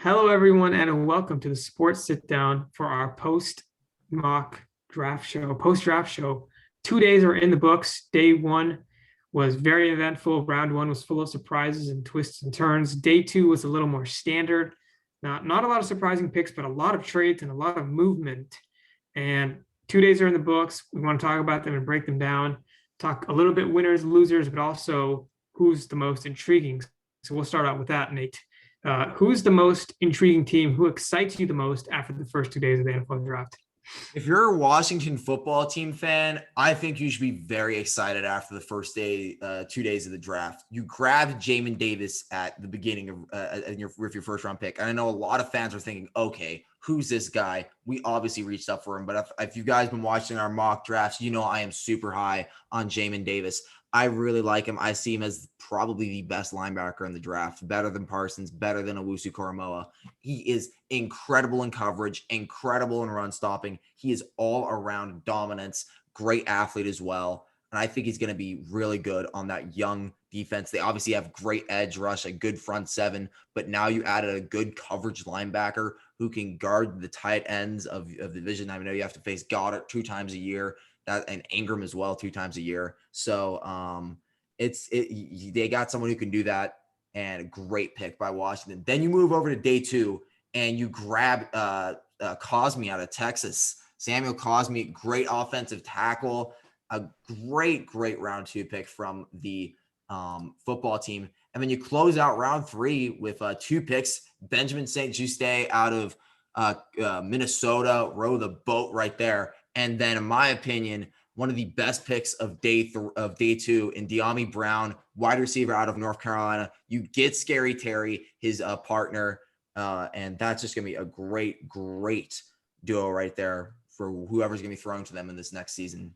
Hello, everyone, and welcome to the Sports Sit Down for our post draft show. 2 days are in the books. Day one was very eventful. Round one was full of surprises and twists and turns. Day two was a little more standard. Not a lot of surprising picks, but a lot of trades and a lot of movement. And 2 days are in the books. We want to talk about them and break them down, talk a little bit winners, losers, but also who's the most intriguing. So we'll start out with that, Nate. Who's the most intriguing team? Who excites you the most after the first 2 days of the NFL draft? If you're a Washington football team fan, I think you should be very excited after the first day, 2 days of the draft. You grabbed Jamin Davis at the beginning of with your first round pick. And I know a lot of fans are thinking, okay, who's this guy? We obviously reached up for him. But if you guys been watching our mock drafts, you know I am super high on Jamin Davis. I really like him. I see him as probably the best linebacker in the draft, better than Parsons, better than Owusu-Koramoah. He is incredible in coverage, incredible in run stopping. He is all around dominance, great athlete as well. And I think he's going to be really good on that young defense. They obviously have great edge rush, a good front seven, but now you added a good coverage linebacker who can guard the tight ends of the division. I know you have to face Goddard 2 times a year. And Ingram as well 2 times a year. So they got someone who can do that, and a great pick by Washington. Then you move over to day 2 and you grab Cosmi out of Texas. Samuel Cosmi, great offensive tackle, a great round 2 pick from the football team. And then you close out round 3 with 2 picks. Benjamin St-Juste out of Minnesota, row the boat right there. And then, in my opinion, one of the best picks of day 2 in Dyami Brown, wide receiver out of North Carolina. You get Scary Terry, his partner, and that's just going to be a great duo right there for whoever's going to be thrown to them in this next season.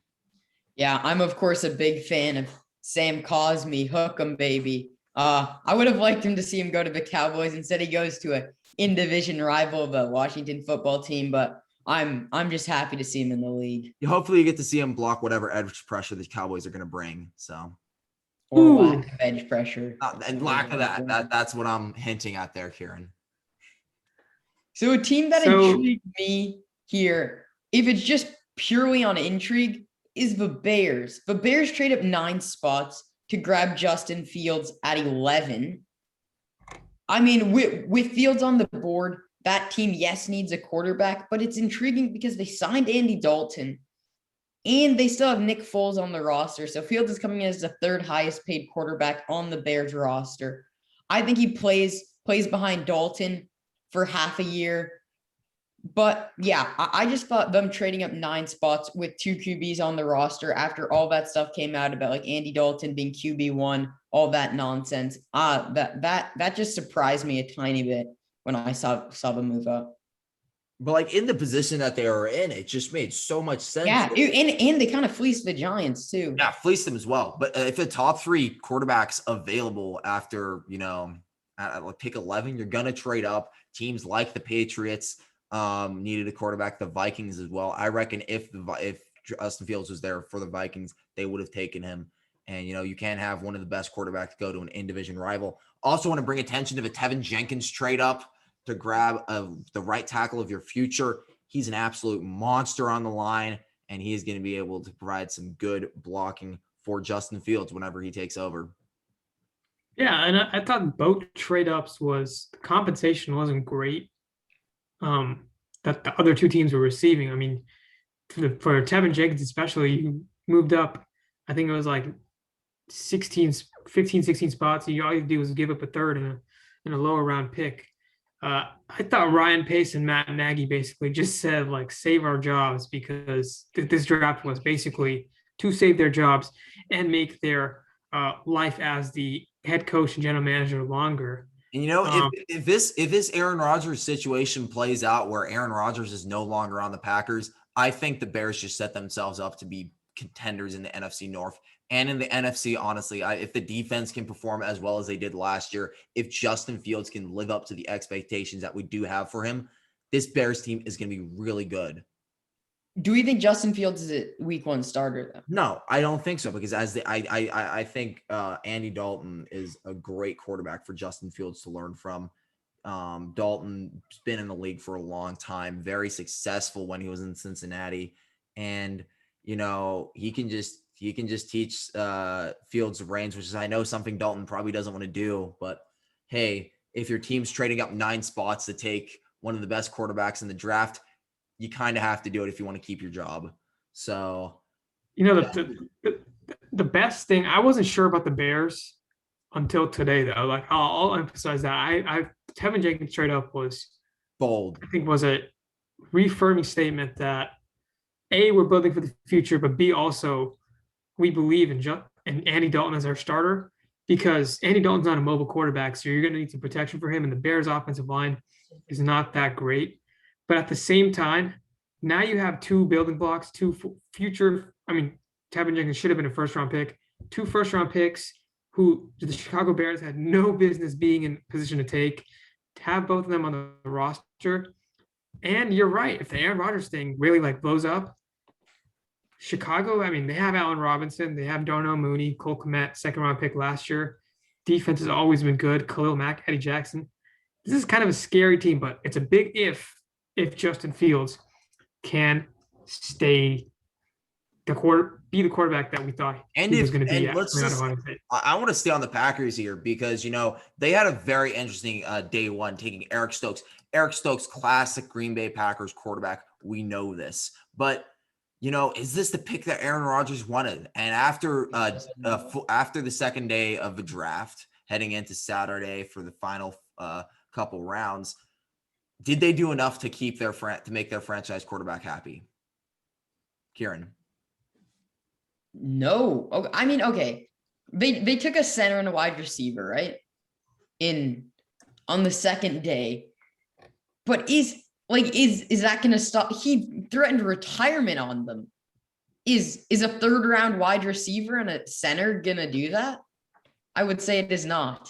Yeah, I'm, of course, a big fan of Sam Cosmi, hook 'em, baby. I would have liked him to see him go to the Cowboys. Instead, he goes to a in-division rival, the Washington football team, but I'm just happy to see him in the league. Hopefully you get to see him block whatever edge pressure the Cowboys are going to bring. So, or lack of edge pressure. And lack of that's what I'm hinting at there, Kieran. So a team that intrigued me here, if it's just purely on intrigue, is the Bears. The Bears trade up 9 spots to grab Justin Fields at 11. I mean, with Fields on the board, that team, yes, needs a quarterback, but it's intriguing because they signed Andy Dalton and they still have Nick Foles on the roster. So Fields is coming in as the 3rd highest paid quarterback on the Bears roster. I think he plays behind Dalton for half a year. But yeah, I just thought them trading up 9 spots with 2 QBs on the roster after all that stuff came out about like Andy Dalton being QB1, all that nonsense. That just surprised me a tiny bit when I saw them move up. But like in the position that they were in, it just made so much sense. Yeah, and they kind of fleeced the Giants too. Yeah, fleeced them as well. But if the top 3 quarterbacks available after, at pick 11, you're going to trade up. Teams like the Patriots needed a quarterback, the Vikings as well. I reckon if Justin Fields was there for the Vikings, they would have taken him. And, you can't have one of the best quarterbacks go to an in-division rival. Also want to bring attention to the Tevin Jenkins trade up to grab the right tackle of your future. He's an absolute monster on the line, and he is going to be able to provide some good blocking for Justin Fields whenever he takes over. Yeah, and I thought both trade-ups the compensation wasn't great that the other 2 teams were receiving. I mean, for Tevin Jenkins especially, you moved up, I think it was like 15, 16 spots. All you had to do was give up a 3rd in a lower round pick. I thought Ryan Pace and Matt Nagy basically just said, like, save our jobs, because this draft was basically to save their jobs and make their life as the head coach and general manager longer. And if this Aaron Rodgers situation plays out where Aaron Rodgers is no longer on the Packers, I think the Bears just set themselves up to be contenders in the NFC North and in the NFC. Honestly, if the defense can perform as well as they did last year, if Justin Fields can live up to the expectations that we do have for him, this Bears team is going to be really good. Do we think Justin Fields is a week 1 starter though? No, I don't think so, because I think Andy Dalton is a great quarterback for Justin Fields to learn from. Dalton's been in the league for a long time, very successful when he was in Cincinnati. And, he can just teach Fields the reins, which is, I know, something Dalton probably doesn't want to do. But hey, if your team's trading up 9 spots to take one of the best quarterbacks in the draft, you kind of have to do it if you want to keep your job. So, the best thing, I wasn't sure about the Bears until today, though. Like, I'll emphasize that Tevin Jenkins trade up was bold. I think was a reaffirming statement that A, we're building for the future, but B, also we believe in Andy Dalton as our starter, because Andy Dalton's not a mobile quarterback, so you're going to need some protection for him. And the Bears' offensive line is not that great. But at the same time, now you have 2 building blocks, 2 future. I mean, Tevin Jenkins should have been a first-round pick, 2 first-round picks who the Chicago Bears had no business being in position to take. To have both of them on the roster. And you're right, if the Aaron Rodgers thing really blows up, Chicago, I mean, they have Allen Robinson, they have Darnell Mooney, Cole Kmet, second-round pick last year. Defense has always been good. Khalil Mack, Eddie Jackson. This is kind of a scary team, but it's a big if Justin Fields can be the quarterback that we thought he was going to be. I want to stay on the Packers here because, they had a very interesting day one taking Eric Stokes. Eric Stokes, classic Green Bay Packers quarterback. We know this. But, is this the pick that Aaron Rodgers wanted? And after the second day of the draft, heading into Saturday for the final couple rounds, did they do enough to keep to make their franchise quarterback happy? Kieran. No. I mean, okay. They took a center and a wide receiver, right? On the second day. But is that going to stop? He threatened retirement on them. Is a 3rd-round wide receiver and a center going to do that? I would say it is not.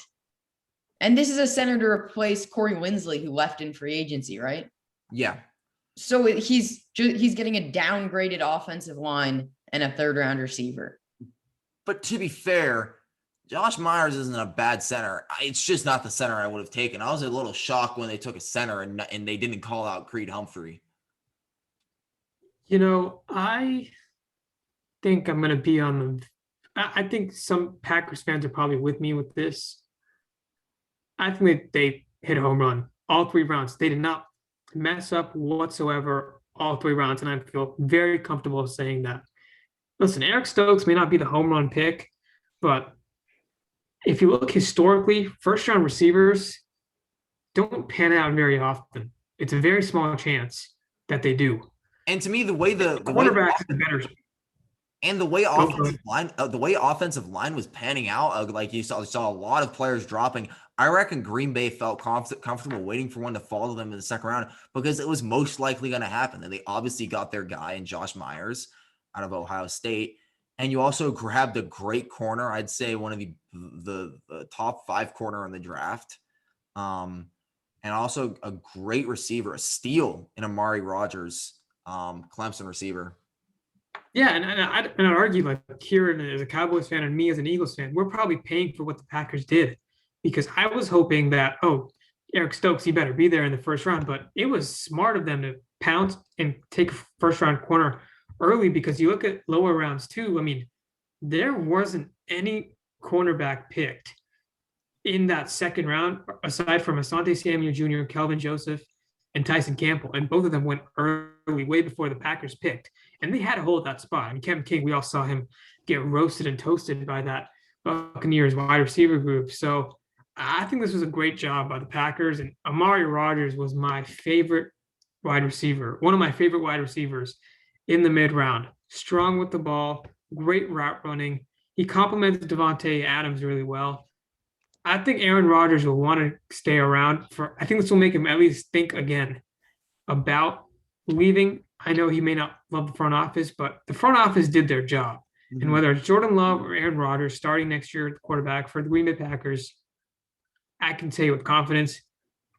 And this is a center to replace Corey Winsley, who left in free agency, right? Yeah. So he's getting a downgraded offensive line and a 3rd-round receiver. But to be fair, Josh Myers isn't a bad center. It's just not the center I would have taken. I was a little shocked when they took a center and they didn't call out Creed Humphrey. I think I'm going to be on the – I think some Packers fans are probably with me with this. I think they hit a home run all 3 rounds. They did not mess up whatsoever all 3 rounds, and I feel very comfortable saying that. Listen, Eric Stokes may not be the home run pick, but if you look historically, first-round receivers don't pan out very often. It's a very small chance that they do. And to me, the way the quarterback is better. And the way offensive line was panning out, like you saw a lot of players dropping. I reckon Green Bay felt comfortable waiting for one to fall to them in the second round because it was most likely going to happen. And they obviously got their guy in Josh Myers out of Ohio State. And you also grabbed a great corner. I'd say one of the top 5 corner in the draft. And also a great receiver, a steal in Amari Rodgers, Clemson receiver. Yeah, and I'd argue like Kieran as a Cowboys fan and me as an Eagles fan, we're probably paying for what the Packers did because I was hoping that, Eric Stokes, he better be there in the first round. But it was smart of them to pounce and take a first-round corner early because you look at lower rounds too. I mean, there wasn't any cornerback picked in that second round aside from Asante Samuel Jr., Kelvin Joseph, and Tyson Campbell. And both of them went early, way before the Packers picked. And they had to hold that spot. And Kevin King, we all saw him get roasted and toasted by that Buccaneers wide receiver group. So I think this was a great job by the Packers. And Amari Rodgers was my favorite wide receiver, one of my favorite wide receivers in the mid-round. Strong with the ball, great route running. He complemented Devontae Adams really well. I think Aaron Rodgers will want to stay around I think this will make him at least think again about leaving. I know he may not love the front office, but the front office did their job. Mm-hmm. And whether it's Jordan Love or Aaron Rodgers starting next year at the quarterback for the Green Bay Packers, I can say with confidence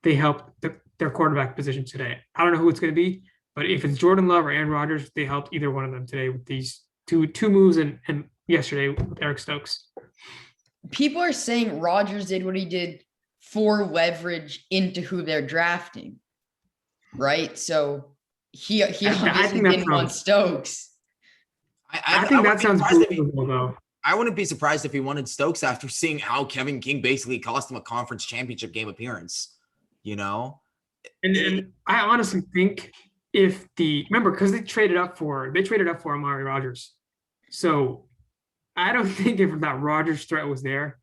they helped their quarterback position today. I don't know who it's going to be, but if it's Jordan Love or Aaron Rodgers, they helped either one of them today with these two moves and yesterday with Eric Stokes. People are saying Rodgers did what he did for leverage into who they're drafting, right? So he I obviously think that didn't want sounds. Stokes. I think that sounds believable, though. I wouldn't be surprised if he wanted Stokes after seeing how Kevin King basically cost him a conference championship game appearance. You know, And I honestly think if remember because they traded up for Amari Rogers, so I don't think if that Rogers threat was there,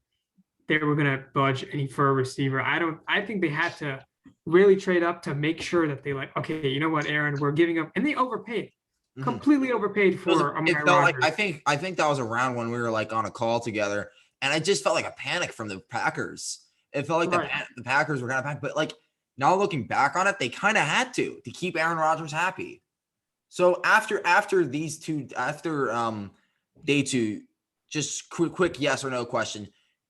they were gonna budge any for a receiver. I think they had to really trade up to make sure that they like, okay, you know what, Aaron, we're giving up, and they overpaid, Mhm. completely overpaid It for Amari felt like Rogers. I think that was around when we were like on a call together, and I just felt like a panic from the Packers. It felt like Right. the Packers were kind of panic, but like now looking back on it, they kind of had to keep Aaron Rodgers happy. So after these two day two, just quick yes or no question: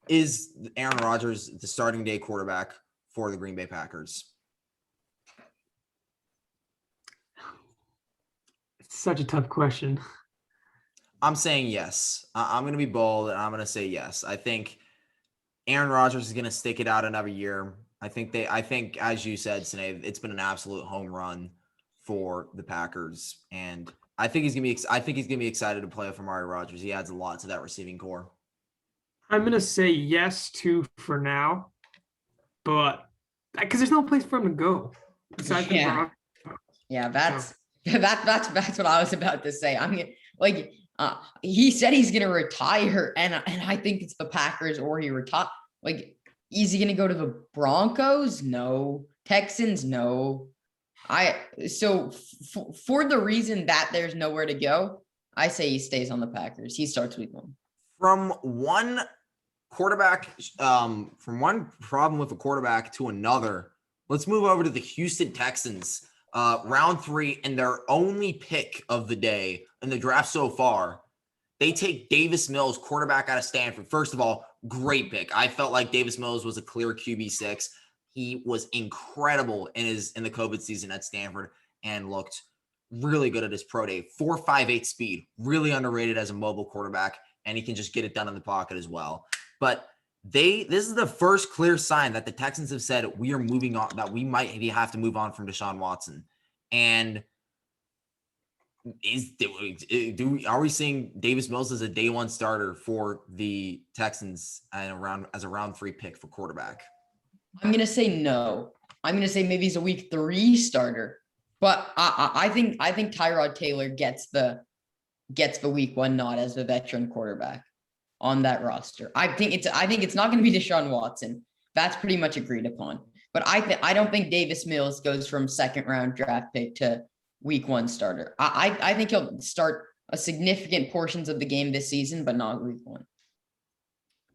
is Aaron Rodgers the starting day quarterback for the Green Bay Packers? It's such a tough question. I'm saying yes. I'm going to be bold and I'm going to say yes. I think Aaron Rodgers is going to stick it out another year. I think as you said, Sinead, it's been an absolute home run for the Packers, and I think he's going to be excited to play with Amari Rodgers. He adds a lot to that receiving core. I'm gonna say yes to for now, but because there's no place for him to go besides the Yeah. Broncos. Yeah, that's that's what I was about to say. I mean, like he said he's gonna retire, and I think it's the Packers or he retire. Like, is he gonna go to the Broncos? No. Texans? No. For the reason that there's nowhere to go, I say he stays on the Packers. He starts week 1. From one problem with a quarterback to another, let's move over to the Houston Texans. Round 3 and their only pick of the day in the draft so far. They take Davis Mills, quarterback out of Stanford. First of all, great pick. I felt like Davis Mills was a clear QB6. He was incredible in the COVID season at Stanford and looked really good at his pro day. 4.58 speed, really underrated as a mobile quarterback, and he can just get it done in the pocket as well. But this is the first clear sign that the Texans have said we are moving on, that we might have to move on from Deshaun Watson. And are we seeing Davis Mills as a day 1 starter for the Texans and as a round 3 pick for quarterback? I'm gonna say no. I'm gonna say maybe he's a week 3 starter. But I think Tyrod Taylor gets the week 1 nod as the veteran quarterback on that roster. I think it's not going to be Deshaun Watson. That's pretty much agreed upon. But I don't think Davis Mills goes from 2nd round draft pick to week 1 starter. I think he'll start a significant portions of the game this season, but not week 1.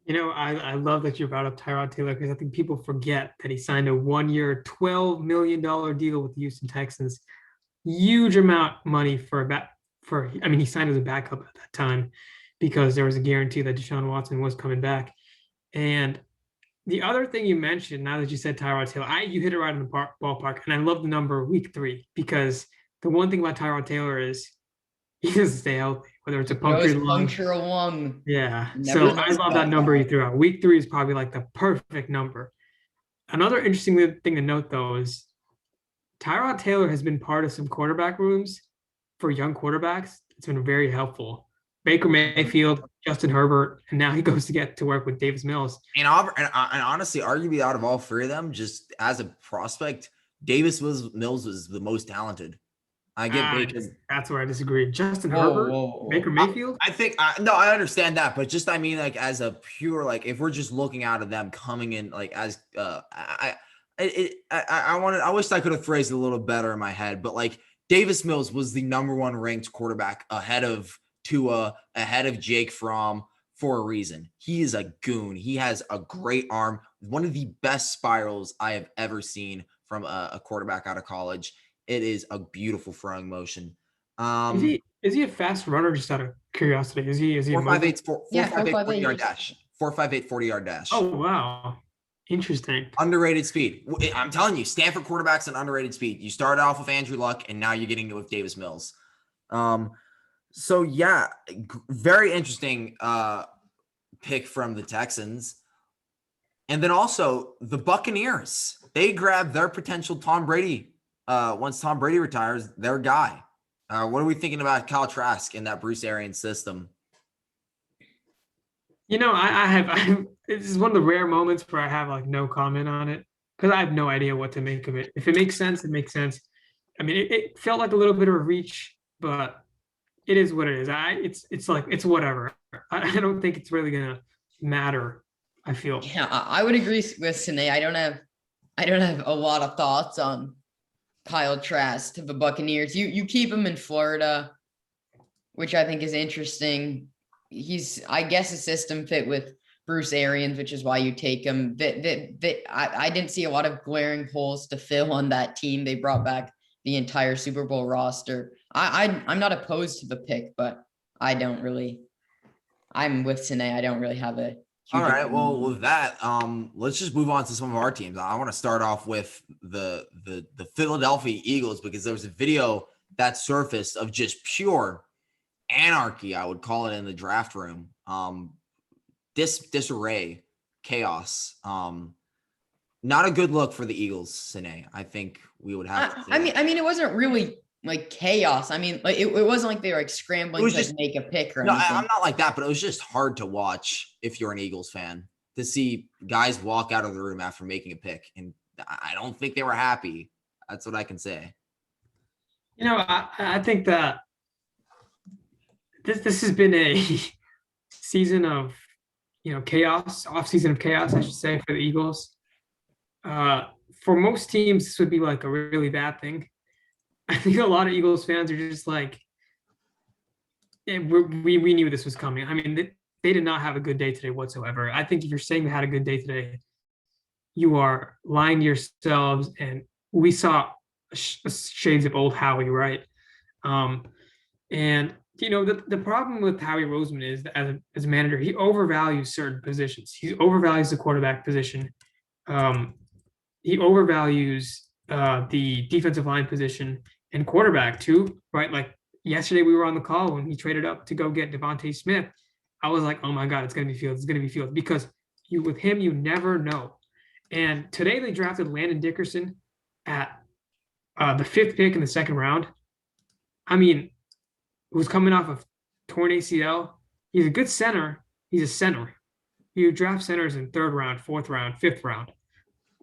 You know, I love that you brought up Tyrod Taylor because I think people forget that he signed a 1-year, $12 million deal with the Houston Texans. Huge amount of money he signed as a backup at that time because there was a guarantee that Deshaun Watson was coming back. And the other thing you mentioned, now that you said Tyrod Taylor, you hit it right in the ballpark. And I love the number week 3 because the one thing about Tyrod Taylor is he doesn't stay healthy, whether it's a puncture a lung. Yeah. So I love that number you threw out. Week 3 is probably like the perfect number. Another interesting thing to note, though, is Tyrod Taylor has been part of some quarterback rooms for young quarterbacks. It's been very helpful. Baker Mayfield, Justin Herbert, and now he goes to get to work with Davis Mills. And honestly, arguably out of all 3 of them, just as a prospect, Davis Mills was the most talented. I get Baker. That's where I disagree. Justin Herbert, Baker Mayfield. I think no, I understand that, but just I mean, like as a pure if we're just looking out of them coming in as I wish I could have phrased it a little better in my head, but Davis Mills was the number 1 ranked quarterback ahead of Tua, ahead of Jake Fromm for a reason. He is a goon. He has a great arm, one of the best spirals I have ever seen from a quarterback out of college. It is a beautiful throwing motion. Is he a fast runner? Just out of curiosity, is he 4.58 40-yard dash? 4.58 40-yard dash. Oh wow, interesting. Underrated speed. I'm telling you, Stanford quarterbacks an underrated speed. You started off with Andrew Luck, and now you're getting it with Davis Mills. So yeah, very interesting pick from the Texans. And then also the Buccaneers, they grabbed their potential Tom Brady. Once Tom Brady retires, their guy. What are we thinking about Kyle Trask in that Bruce Arians system? This is one of the rare moments where I have like no comment on it because I have no idea what to make of it. If it makes sense, it makes sense. I mean, it felt like a little bit of a reach, but it is what it is. It's like it's whatever. I don't think it's really gonna matter. I feel. Yeah, I would agree with Sine. I don't have a lot of thoughts on Kyle Trask to the Buccaneers. You keep him in Florida, which I think is interesting. He's, I guess, a system fit with Bruce Arians, which is why you take him. I didn't see a lot of glaring holes to fill on that team. They brought back the entire Super Bowl roster. I'm not opposed to the pick, but I'm with Sine. I don't really have a all right. Well, with that, let's just move on to some of our teams. I want to start off with the Philadelphia Eagles because there was a video that surfaced of just pure anarchy, I would call it, in the draft room. Disarray, chaos. Not a good look for the Eagles, Sine. I think we would have to say. I mean, it wasn't really like chaos. I mean, like it wasn't like they were like scrambling to just make a pick or anything. I'm not like that, but it was just hard to watch if you're an Eagles fan to see guys walk out of the room after making a pick. And I don't think they were happy. That's what I can say. I think that this has been a season of, chaos, off season of chaos, I should say, for the Eagles. For most teams, this would be like a really bad thing. I think a lot of Eagles fans are just like, we knew this was coming. I mean, they did not have a good day today whatsoever. I think if you're saying they had a good day today, you are lying to yourselves. And we saw shades of old Howie, right? And the problem with Howie Roseman is that as a manager, he overvalues certain positions. He overvalues the quarterback position. He overvalues the defensive line position and quarterback too, right? Like yesterday we were on the call when he traded up to go get Devontae Smith. I was like, oh my God, it's going to be Fields. It's going to be Fields because with him, you never know. And today they drafted Landon Dickerson at the 5th pick in the 2nd round. I mean, who's coming off of torn ACL. He's a good center. He's a center. You draft centers in 3rd round, 4th round, 5th round.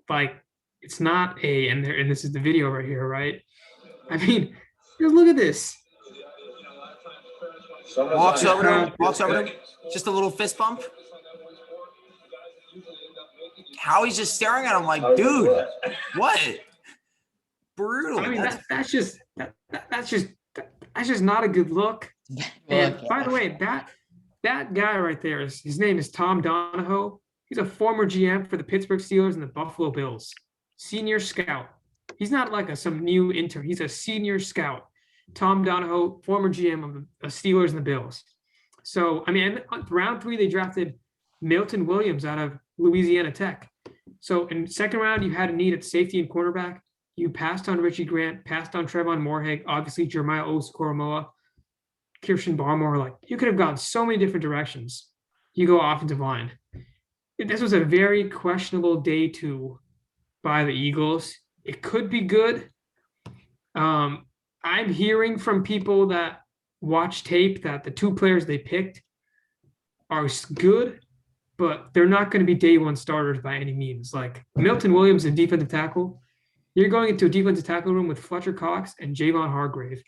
Like, it's not and this is the video right here, right? I mean, just look at this. Walks over to him, just a little fist bump. Howie's just staring at him like, dude, what? Brutal. I mean, that's just not a good look. And by the way, that guy right there his name is Tom Donahoe. He's a former GM for the Pittsburgh Steelers and the Buffalo Bills. Senior scout. He's not like some new intern. He's a senior scout. Tom Donahoe, former GM of the Steelers and the Bills. So, I mean, round 3, they drafted Milton Williams out of Louisiana Tech. So in 2nd round, you had a need at safety and cornerback. You passed on Richie Grant, passed on Trevon Moorhead, obviously Jeremiah Owusu-Koramoah, Christian Barmore. Like, you could have gone so many different directions. You go offensive line. This was a very questionable day 2 by the Eagles. It could be good. I'm hearing from people that watch tape that the 2 players they picked are good, but they're not going to be day 1 starters by any means. Like Milton Williams, a defensive tackle. You're going into a defensive tackle room with Fletcher Cox and Javon Hargrave,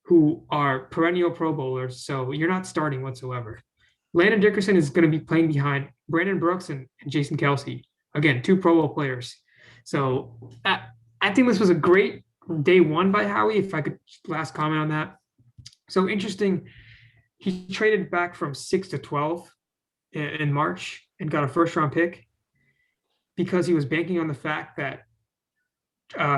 who are perennial Pro Bowlers, so you're not starting whatsoever. Landon Dickerson is going to be playing behind Brandon Brooks and Jason Kelce. Again, 2 Pro Bowl players. So I think this was a great day 1 by Howie, if I could last comment on that. So interesting, he traded back from 6 to 12 in March and got a 1st-round pick because he was banking on the fact that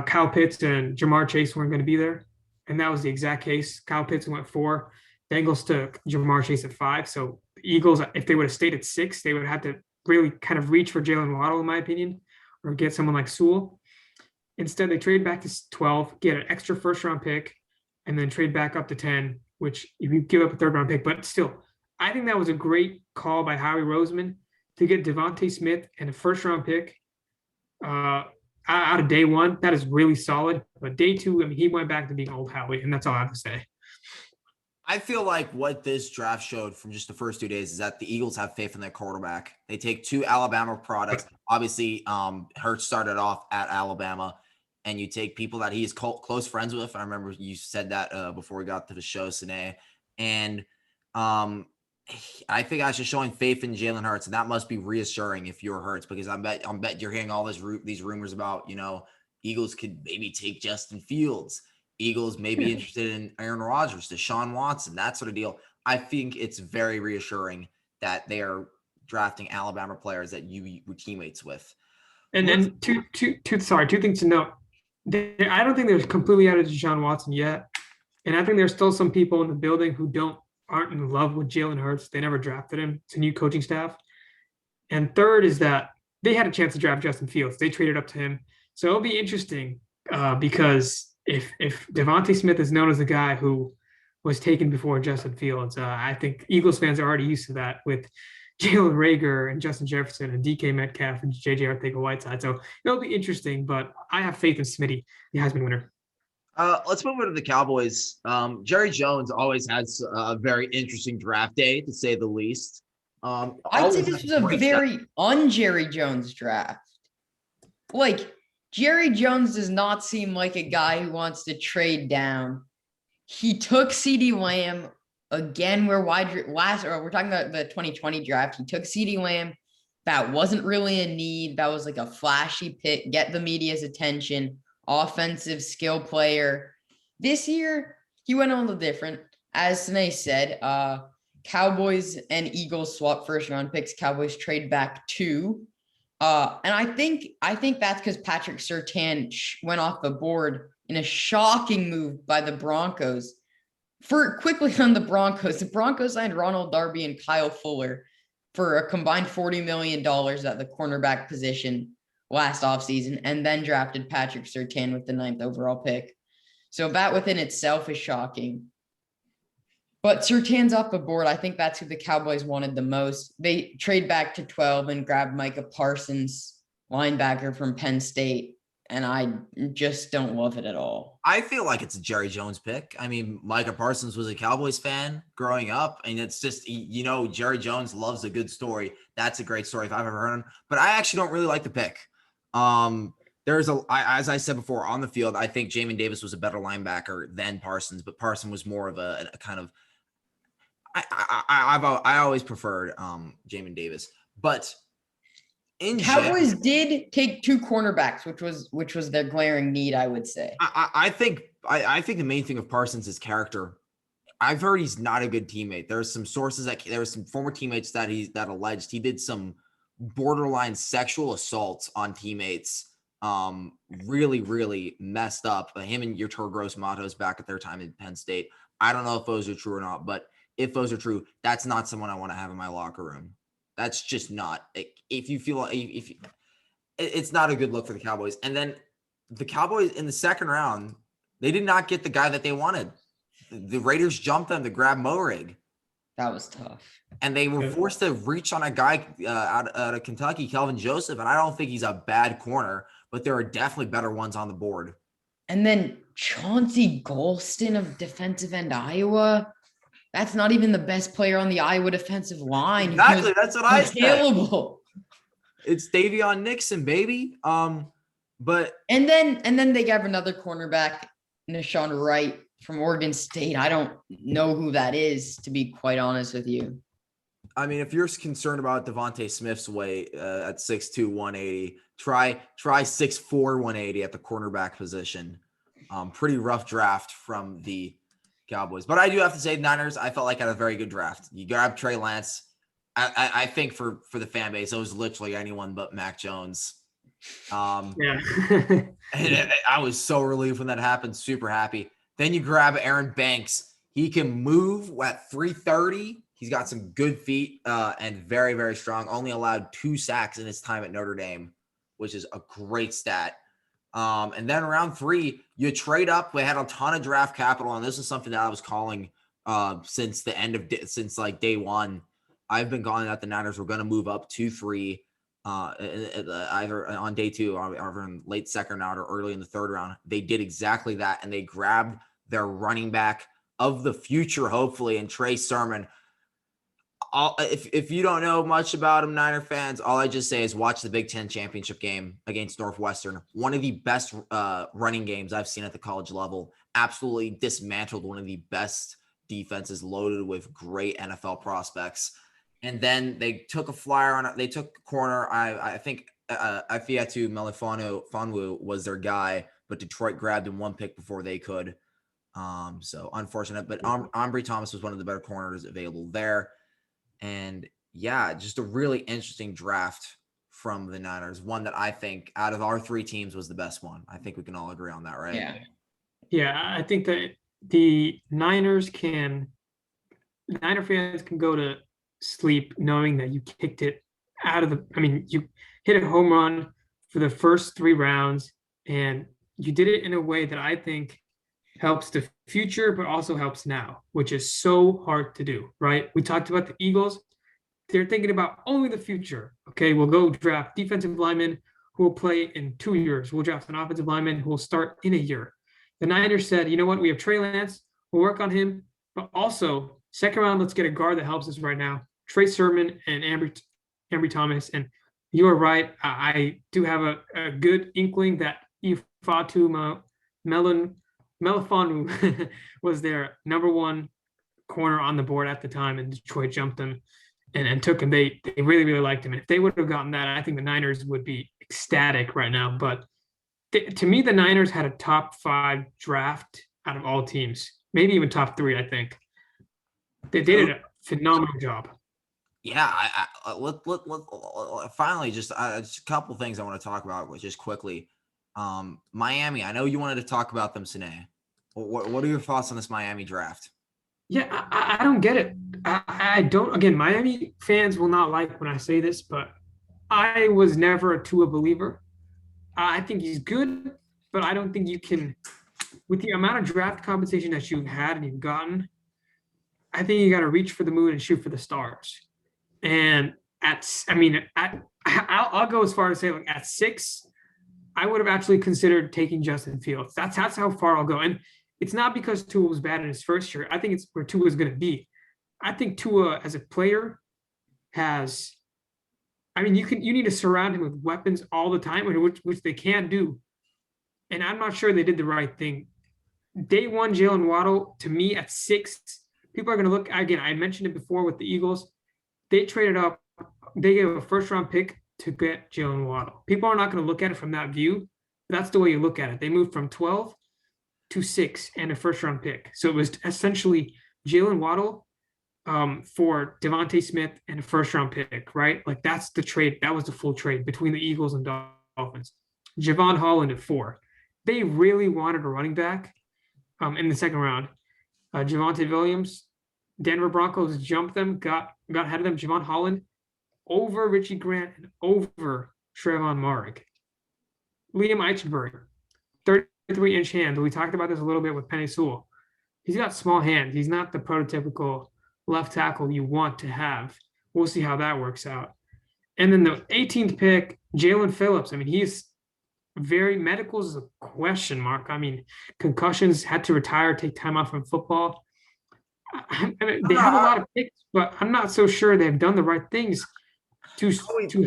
Kyle Pitts and Jamar Chase weren't going to be there. And that was the exact case. Kyle Pitts went 4. Bengals took Jamar Chase at 5. So the Eagles, if they would have stayed at 6, they would have to really kind of reach for Jalen Waddle, in my opinion, or get someone like Sewell. Instead, they trade back to 12, get an extra 1st-round pick, and then trade back up to 10, which you give up a 3rd-round pick. But still, I think that was a great call by Howie Roseman to get Devontae Smith and a first round pick out of day one, that is really solid. But day two, I mean, he went back to being old Howie, and that's all I have to say. I feel like what this draft showed from just the first 2 days is that the Eagles have faith in their quarterback. They take 2 Alabama products. Obviously, Hurts started off at Alabama, and you take people that he's close friends with. I remember you said that before we got to the show, Sine. And I think I should showing faith in Jalen Hurts, and that must be reassuring if you're Hurts, because I bet you're hearing all these rumors about, Eagles could maybe take Justin Fields. Eagles may be interested in Aaron Rodgers, Deshaun Watson, that sort of deal. I think it's very reassuring that they are drafting Alabama players that you were teammates with. And then two things to note. I don't think they're completely out of Deshaun Watson yet. And I think there's still some people in the building who aren't in love with Jalen Hurts. They never drafted him. It's a new coaching staff. And third is that they had a chance to draft Justin Fields. They traded up to him. So it'll be interesting because if Devontae Smith is known as the guy who was taken before Justin Fields, I think Eagles fans are already used to that with Jalen Reagor and Justin Jefferson and DK Metcalf and JJ Arcega-Whiteside. So it'll be interesting, but I have faith in Smitty, the Heisman winner. Let's move over to the Cowboys. Jerry Jones always has a very interesting draft day, to say the least. I'd say this was a very un-Jerry Jones draft. Like, Jerry Jones does not seem like a guy who wants to trade down. He took CeeDee Lamb again. We're talking about the 2020 draft. He took CeeDee Lamb. That wasn't really a need. That was like a flashy pick, get the media's attention, offensive skill player. This year, he went a little different. As Sine said, Cowboys and Eagles swap first round picks. Cowboys trade back 2. And I think that's because Patrick Surtain went off the board in a shocking move by the Broncos. Quickly on the Broncos signed Ronald Darby and Kyle Fuller for a combined $40 million at the cornerback position last offseason, and then drafted Patrick Surtain with the 9th overall pick. So that within itself is shocking. But Surtain's off the board. I think that's who the Cowboys wanted the most. They trade back to 12 and grab Micah Parsons, linebacker from Penn State, and I just don't love it at all. I feel like it's a Jerry Jones pick. I mean, Micah Parsons was a Cowboys fan growing up, and it's just, Jerry Jones loves a good story. That's a great story if I've ever heard him. But I actually don't really like the pick. As I said before, on the field, I think Jamin Davis was a better linebacker than Parsons, but Parsons was more of a kind of, I always preferred Jamin Davis, but Cowboys did take 2 cornerbacks, which was their glaring need, I would say. I think the main thing of Parsons is character. I've heard he's not a good teammate. There's some sources there were some former teammates that alleged he did some borderline sexual assaults on teammates. Really, really messed up. Him and Yetur Gross-Matos back at their time in Penn State. I don't know if those are true or not, but if those are true, that's not someone I want to have in my locker room. That's just not. If you feel it's not a good look for the Cowboys. And then the Cowboys in the second round, they did not get the guy that they wanted. The Raiders jumped them to grab Moehrig. That was tough. And they were forced to reach on a guy out of Kentucky, Kelvin Joseph. And I don't think he's a bad corner, but there are definitely better ones on the board. And then Chauncey Golston of defensive end Iowa. That's not even the best player on the Iowa defensive line. Exactly. That's what I said. It's Davion Nixon, baby. But and then they got another cornerback, Nahshon Wright from Oregon State. I don't know who that is, to be quite honest with you. I mean, if you're concerned about Devontae Smith's weight at 6'2", 180, try 6'4", 180 at the cornerback position. Pretty rough draft from the Cowboys. But I do have to say, Niners, I felt like had a very good draft. You grab Trey Lance. I think for the fan base, it was literally anyone but Mac Jones. Yeah. And I was so relieved when that happened. Super happy. Then you grab Aaron Banks. He can move at 330. He's got some good feet and very, very strong. Only allowed 2 sacks in his time at Notre Dame, which is a great stat. And then round 3, you trade up. We had a ton of draft capital, and this is something that I was calling since day one. I've been calling that the Niners were going to move up 2-3, either on day 2 or in late second round or early in the third round. They did exactly that, and they grabbed their running back of the future, hopefully, and Trey Sermon. If you don't know much about him, Niner fans, all I just say is watch the Big Ten championship game against Northwestern. One of the best running games I've seen at the college level. Absolutely dismantled one of the best defenses, loaded with great NFL prospects. And then they took a flyer on it. They took corner. I think Ifeatu Melifonwu was their guy, but Detroit grabbed him 1 pick before they could. So unfortunate. But Ambry Thomas was one of the better corners available there. And yeah, just a really interesting draft from the Niners. One that I think out of our 3 teams was the best one. I think we can all agree on that, right? Yeah. Yeah, I think that the Niner fans can go to sleep knowing that you kicked it out of you hit a home run for the first 3 rounds, and you did it in a way that I think helps the future, but also helps now, which is so hard to do, right? We talked about the Eagles. They're thinking about only the future. Okay, we'll go draft defensive linemen who will play in 2 years. We'll draft an offensive lineman who will start in a year. The Niners said, you know what? We have Trey Lance. We'll work on him. But also, second round, let's get a guard that helps us right now. Trey Sermon and Ambry Thomas. And you are right. I do have a good inkling that Ifeatu Melifonwu was their number 1 corner on the board at the time, and Detroit jumped him and took him. They really, really liked him. And if they would have gotten that, I think the Niners would be ecstatic right now. But to me, the Niners had a top 5 draft out of all teams, maybe even top 3, I think. They did a phenomenal job. Yeah, let finally just a couple things I want to talk about just quickly. Miami, I know you wanted to talk about them, Sine. What are your thoughts on this Miami draft? Yeah, I don't get it. I don't. Again, Miami fans will not like when I say this, but I was never a Tua believer. I think he's good, but I don't think you can, with the amount of draft compensation that you've had and you've gotten, I think you got to reach for the moon and shoot for the stars. And I'll go as far as say, like, at 6, I would have actually considered taking Justin Fields. That's how far I'll go. And it's not because Tua was bad in his first year. I think it's where Tua is going to be. I think Tua as a player has, you need to surround him with weapons all the time, which they can do. And I'm not sure they did the right thing. Day 1, Jalen Waddle, to me at 6, people are going to look, again, I mentioned it before with the Eagles. They traded up, they gave a first-round pick to get Jalen Waddle. People are not going to look at it from that view. That's the way you look at it. They moved from 12 to 6 and a first-round pick. So it was essentially Jalen Waddle for Devontae Smith and a first-round pick, right? Like, that's the trade. That was the full trade between the Eagles and Dolphins. Javon Holland at 4. They really wanted a running back in the second round. Javonte Williams, Denver Broncos jumped them, got ahead of them. Javon Holland over Richie Grant and over Trevon Moehrig. Liam Eichenberg, 33-inch hands. We talked about this a little bit with Penei Sewell. He's got small hands. He's not the prototypical left tackle you want to have. We'll see how that works out. And then the 18th pick, Jalen Phillips. He's medicals is a question mark. Concussions, had to retire, take time off from football. They have a lot of picks, but I'm not so sure they've done the right things to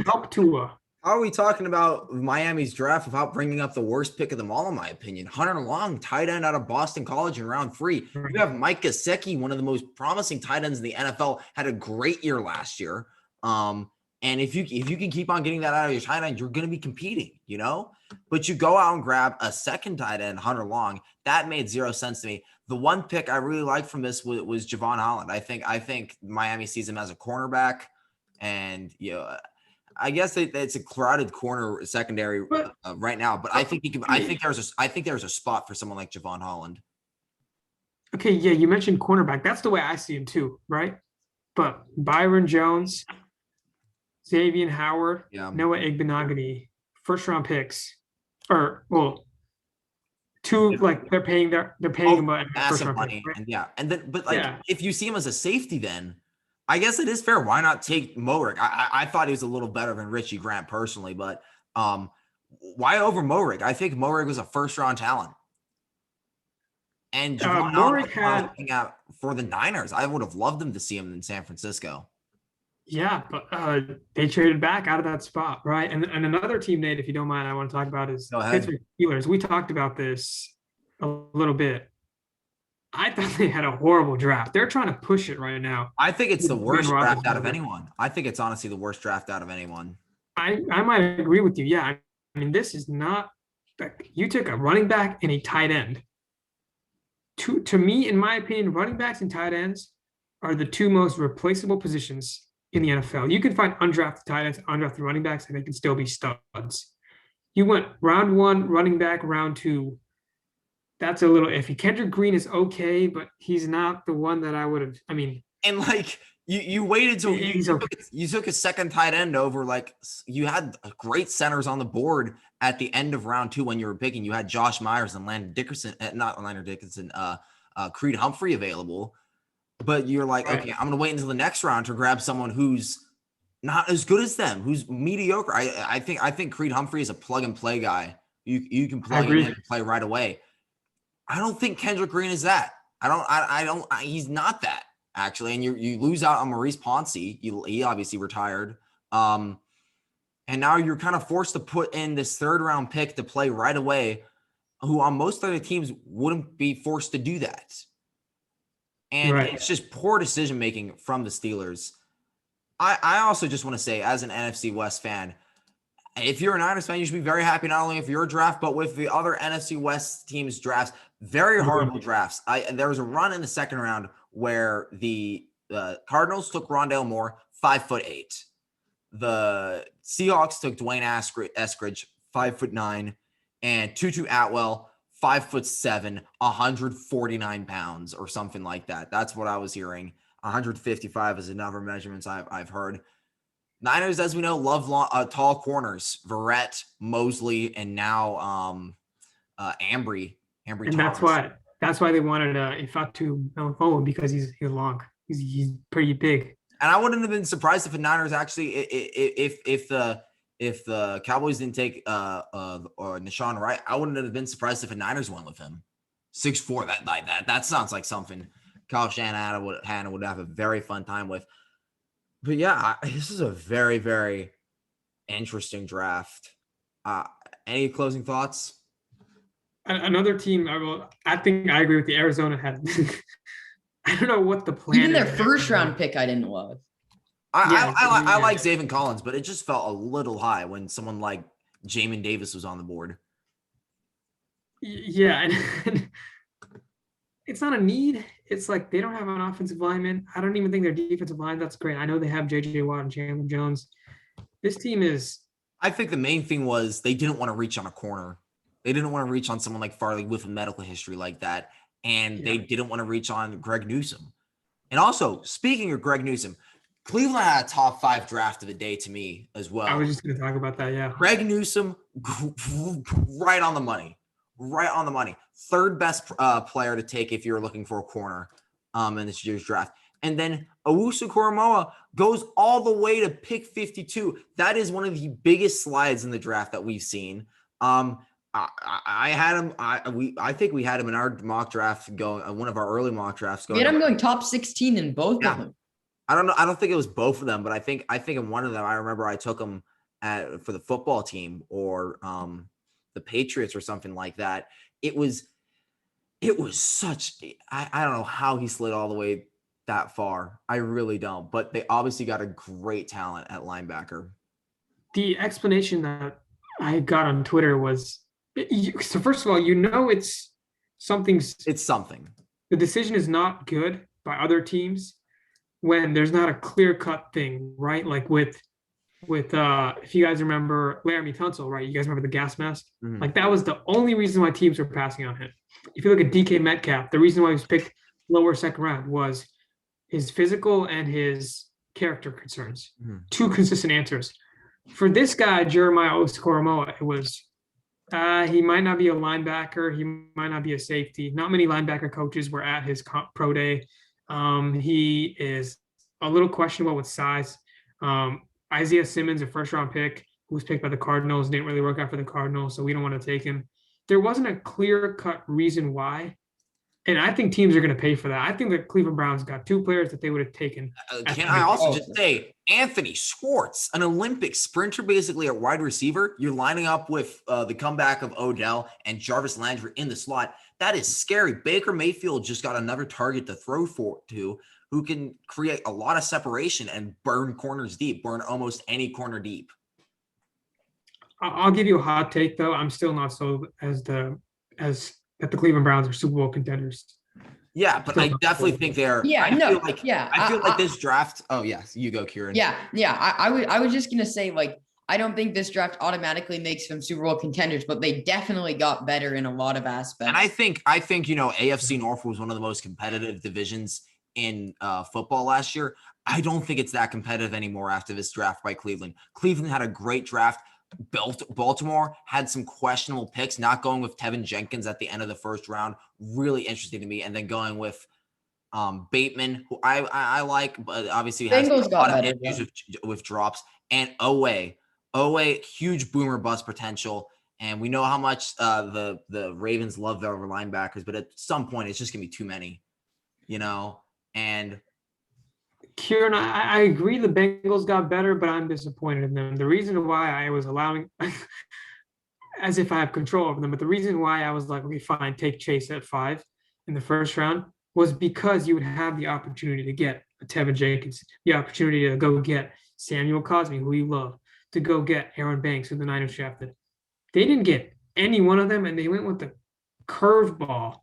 help Tua. How are we talking about Miami's draft without bringing up the worst pick of them all, in my opinion? Hunter Long, tight end out of Boston College in round 3. You have Mike Gesicki, one of the most promising tight ends in the NFL, had a great year last year. And if you can keep on getting that out of your tight end, you're going to be competing, But you go out and grab a second tight end, Hunter Long. That made 0 sense to me. The one pick I really liked from this was Javon Holland. I think Miami sees him as a cornerback, and I guess it's a crowded corner secondary right now. But I think there's a spot for someone like Javon Holland. Okay, yeah, you mentioned cornerback. That's the way I see him too, right? But Byron Jones, Xavier Howard, Noah Igbenogany, first-round picks, two, like they're paying him massive money, pick, right? And if you see him as a safety, then I guess it is fair. Why not take Morik? I thought he was a little better than Richie Grant personally, but why over Morik? I think Morik was a first round talent. And Javon Morik Allen, I was had, looking at for the Niners. I would have loved them to see him in San Francisco. yeah, but they traded back out of that spot, right? And another team, Nate, if you don't mind, I want to talk about is Go ahead. Pittsburgh Steelers. We talked about this a little bit. I thought they had a horrible draft. They're trying to push it right now. I think it's the Ben worst draft out of Roethlisberger. anyone. I think it's honestly the worst draft out of anyone. I might agree with you. Yeah, I mean, this is not like you took a running back and a tight end. To me, in my opinion, running backs and tight ends are the two most replaceable positions in the NFL. You can find undrafted tight ends, undrafted running backs, and they can still be studs. You went round one, running back, round two. That's a little iffy. Kendrick Green is okay, but he's not the one that I would have. I mean, And like you waited till He's you, okay. you took a second tight end over, like you had great centers on the board at the end of round 2 when you were picking. You had Josh Myers and Landon Dickerson, not Landon Dickinson, Creed Humphrey available. But you're like, Right. okay, I'm gonna wait until the next round to grab someone who's not as good as them, who's mediocre. I think Creed Humphrey is a plug and play guy. You can plug him agree. in and play right away. I don't think Kendrick Green is that. He's not that actually. And you lose out on Maurice Pouncey. He obviously retired. And now you're kind of forced to put in this third round pick to play right away, who on most other teams wouldn't be forced to do that. And Right. it's just poor decision making from the Steelers. I also just want to say, as an NFC West fan, if you're a Niners fan, you should be very happy not only with your draft, but with the other NFC West teams' drafts. Very horrible drafts. There was a run in the second round where the Cardinals took Rondale Moore, 5'8". The Seahawks took Dwayne Eskridge, 5'9", and Tutu Atwell, 5'7", 149 pounds or something like that. That's what I was hearing. 155 is another measurements I've heard. Niners, as we know, love tall corners. Verrett, Mosley, and now Ambry. And that's why they wanted Ifatu Melifonwu, because he's long. He's pretty big. And I wouldn't have been surprised if the Niners actually, if the Cowboys didn't take or Nashawn Wright, I wouldn't have been surprised if the Niners went with him. 6'4", that sounds like something Kyle Shanahan would have a very fun time with. But yeah, this is a very, very interesting draft. Any closing thoughts? Another team, I think I agree with the Arizona had. I don't know what the plan Even their is. first round pick, I didn't love. I like Zaven Collins, but it just felt a little high when someone like Jamin Davis was on the board. Yeah, and it's not a need. It's like they don't have an offensive lineman. I don't even think their defensive line that's great. I know they have J.J. Watt and Chandler Jones. This team is. I think the main thing was they didn't want to reach on a corner. They didn't want to reach on someone like Farley with a medical history like that. And they didn't want to reach on Greg Newsome. And also, speaking of Greg Newsome, Cleveland had a top 5 draft of the day to me as well. I was just going to talk about that, yeah. Greg Newsome, right on the money. Right on the money. Third best player to take if you're looking for a corner in this year's draft. And then Owusu Koromoa goes all the way to pick 52. That is one of the biggest slides in the draft that we've seen. I had him. I think we had him in our mock draft going. One of our early mock drafts going. We had him going top 16 in both of them. I don't know. I don't think it was both of them, but I think in one of them, I remember I took him for the football team or the Patriots or something like that. It was such. I don't know how he slid all the way that far. I really don't. But they obviously got a great talent at linebacker. The explanation that I got on Twitter was. So first of all, it's something. It's something. The decision is not good by other teams when there's not a clear-cut thing, right? Like with if you guys remember Laramie Tunsil, right? You guys remember the gas mask? Mm-hmm. Like that was the only reason why teams were passing on him. If you look at DK Metcalf, the reason why he was picked lower second round was his physical and his character concerns. Mm-hmm. Two consistent answers. For this guy, Jeremiah Owusu-Koramoah, it was he might not be a linebacker. He might not be a safety. Not many linebacker coaches were at his pro day. He is a little questionable with size. Isaiah Simmons, a first round pick, who was picked by the Cardinals, didn't really work out for the Cardinals, so we don't want to take him. There wasn't a clear cut reason why. And I think teams are going to pay for that. I think the Cleveland Browns got 2 players that they would have taken. Can I also just say, Anthony Schwartz, an Olympic sprinter, basically a wide receiver. You're lining up with the comeback of Odell and Jarvis Landry in the slot. That is scary. Baker Mayfield just got another target to throw to, who can create a lot of separation and burn corners deep, burn almost any corner deep. I'll give you a hot take, though. I'm still not sold as that the Cleveland Browns are Super Bowl contenders. Yeah, but I definitely think they're. Yeah, I feel like this draft. Oh yes, you go, Kieran. Yeah. I was just gonna say, like, I don't think this draft automatically makes them Super Bowl contenders, but they definitely got better in a lot of aspects. And I think AFC North was one of the most competitive divisions in football last year. I don't think it's that competitive anymore after this draft by Cleveland. Cleveland had a great draft. Baltimore had some questionable picks, not going with Tevin Jenkins at the end of the first round. Really interesting to me. And then going with Bateman, who I like, but obviously has a lot of issues with drops. And Owe, huge boomer bust potential. And we know how much the Ravens love their linebackers, but at some point it's just going to be too many, and Kieran, I agree the Bengals got better, but I'm disappointed in them. The reason why I was allowing, as if I have control over them, but the reason why I was like, okay, fine, take Chase at 5 in the first round was because you would have the opportunity to get a Tevin Jenkins, the opportunity to go get Samuel Cosme, who you love, to go get Aaron Banks, who the Niners drafted. They didn't get any one of them, and they went with the curveball.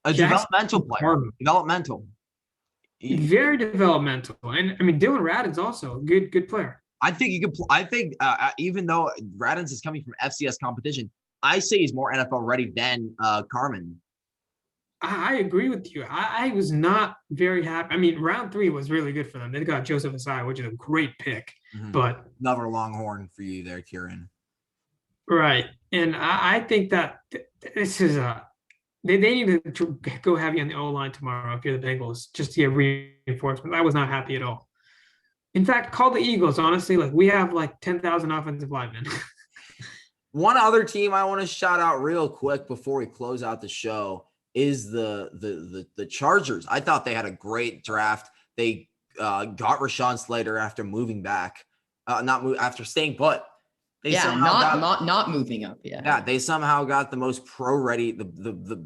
A developmental player. Developmental. Very developmental, and I mean Dylan Radin's also a good player. I think you could. I think even though Radins is coming from FCS competition, I say he's more NFL ready than Carmen. I agree with you. I was not very happy. I mean, round 3 was really good for them. They got Joseph Asai, which is a great pick. Mm-hmm. But another Longhorn for you there, Kieran. Right, and I think that this is They need to go heavy on the O-line tomorrow if you're the Bengals, just to get reinforcement. I was not happy at all. In fact, call the Eagles, honestly. Like, we have like 10,000 offensive linemen. One other team I want to shout out real quick before we close out the show is the Chargers. I thought they had a great draft. They got Rashawn Slater after moving back, after staying put. They not moving up. Yeah, they somehow got the most pro ready. The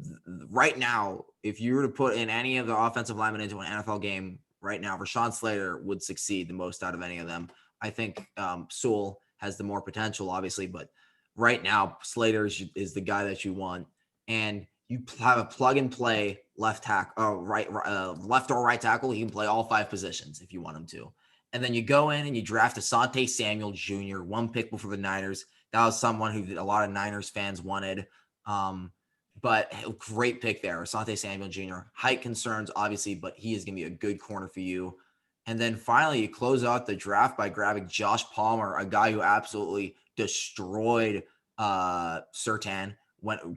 right now, if you were to put in any of the offensive linemen into an NFL game right now, Rashawn Slater would succeed the most out of any of them. I think Sewell has the more potential, obviously, but right now Slater is the guy that you want, and you have a plug and play left or right tackle. He can play all 5 positions if you want him to. And then you go in and you draft Asante Samuel Jr., 1 pick before the Niners. That was someone who a lot of Niners fans wanted. But great pick there, Asante Samuel Jr. Height concerns, obviously, but he is going to be a good corner for you. And then finally, you close out the draft by grabbing Josh Palmer, a guy who absolutely destroyed Surtain,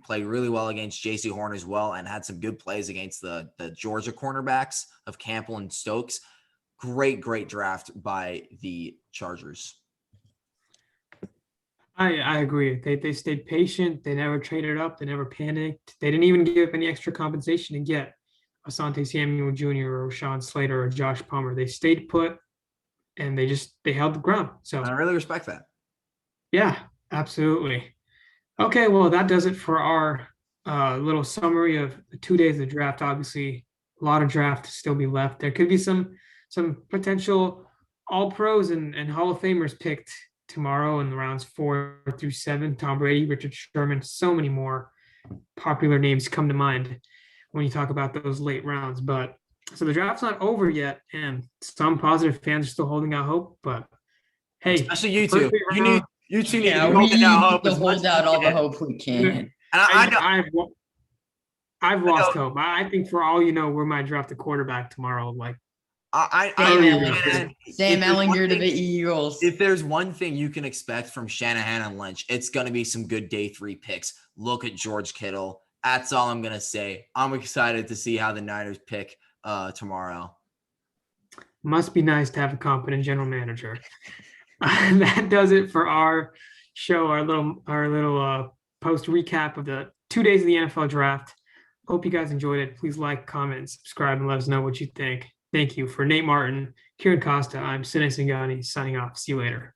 played really well against J.C. Horn as well, and had some good plays against the Georgia cornerbacks of Campbell and Stokes. Great draft by the Chargers. I agree. They stayed patient. They never traded up. They never panicked. They didn't even give any extra compensation to get Asante Samuel Jr. or Rashawn Slater or Josh Palmer. They stayed put, and they held the ground. So I really respect that. Yeah, absolutely. Okay, well, that does it for our little summary of the 2 days of the draft. Obviously, a lot of draft to still be left. There could be some potential all-pros and Hall of Famers picked tomorrow in the rounds 4 through 7. Tom Brady, Richard Sherman, so many more popular names come to mind when you talk about those late rounds. But so the draft's not over yet, and some positive fans are still holding out hope. But hey, especially you two, you two need to hold out all the hope we can. And I know I've lost hope. I think for all you know, we might draft a quarterback tomorrow. Like Sam Ehlinger to the Eagles. If there's one thing you can expect from Shanahan and Lynch, it's going to be some good day 3 picks. Look at George Kittle. That's all I'm going to say. I'm excited to see how the Niners pick tomorrow. Must be nice to have a competent general manager. That does it for our show, our little post recap of the 2 days of the NFL draft. Hope you guys enjoyed it. Please like, comment, subscribe, and let us know what you think. Thank you. For Nate Martin, Kieran Costa, I'm Sinay Singhani signing off. See you later.